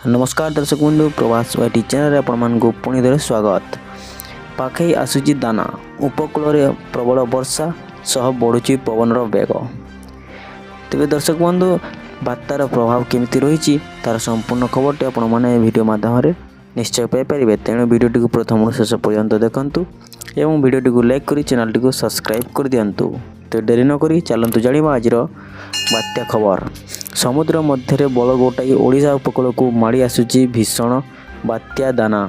नमस्कार दर्शक बंधु प्रवास वाटी चैनल आपण पुणी थोड़े स्वागत। पाखे आसूची दाना उपकूल प्रबल वर्षा सह बढ़ुची पवनर बेग। तेज दर्शक बंधु बात्यार प्रभाव केमिति रही तार संपूर्ण खबर आपण मैंने वीडियो माध्यम निश्चय पाइपर। तेणु वीडियोटी को प्रथम शेष पर्यंत देखंतु एवं वीडियोटी को लाइक करी चैनलटी को सब्सक्राइब कर दियंतु। तो डेरी नक चलतु जाना आज बात्या खबर। समुद्र मध्य बल गोटाई ओडिशा उपकूल को माड़ी आसुची भीषण बात्या दाना।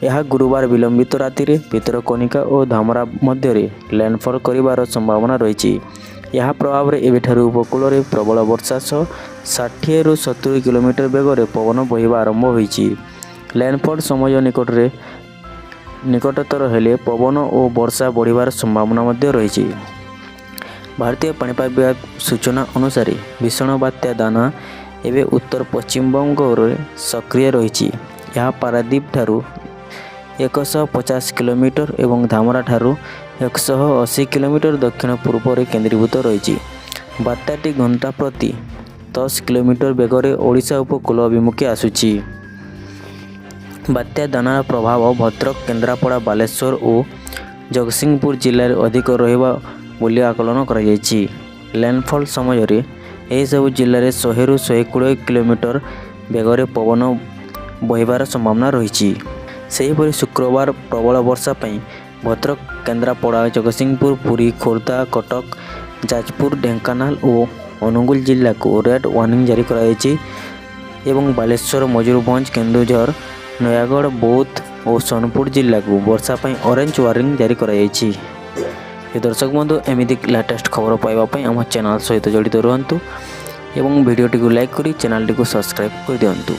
यह गुरुवार विलंबित राति भितरकनिका और धामरा मध्य लैंडफॉल करिवार संभावना रही। यह प्रभाव में एबेठारु उपकूल में प्रबल वर्षा सह 60 ରୁ 70 किलोमीटर बेगर पवन बहिबा आरंभ होईची। लैंडफॉल समय निकटतर हेले पवन और वर्षा बढ़िबार संभावना मध्य रही। भारतीय पाणीपाग विभाग सूचना अनुसार भीषण बात्या दाना एवं उत्तर पश्चिम बंग सक्रिय रही। यह पारादीप ठारू 150 किलोमीटर एवं धामरा ठारू 180 किलोमीटर दक्षिण पूर्व में केंद्रीभूत रही। बात्याटी घंटा प्रति 10 किलोमीटर बेगर ओडिशा उपकूल अभिमुखे आसुची। बात्या दानार प्रभाव भद्रक, केन्द्रापड़ा, बालेश्वर और जगतसिंहपुर जिले में अधिक रहिबा बोली आकलन कर। लैंडफॉल समय यह सब जिले में 100 ରୁ 120 किलोमीटर बेगर पवन बहिबार संभावना रही। सेहीपरि शुक्रवार प्रबल वर्षा पाई भद्रक, केन्द्रापड़ा, जगतसिंहपुर, पुरी, खोर्धा, कटक, जाजपुर, ढेंकानाल और अनुगुल जिला को रेड वार्निंग जारी कराई एवं बालेश्वर, मयूरभंज, केन्दुझर, नयागढ़, बौद्ध और सोनपुर जिला को वर्षा पाई ऑरेंज वार्निंग जारी कराई। दर्शक बंधु एमती लेटेस्ट खबर पाइबापी आम चैनल सहित जड़ित रुहतु एवं वीडियोटी को लाइक करी चैनल को सब्सक्राइब कर दियंतु।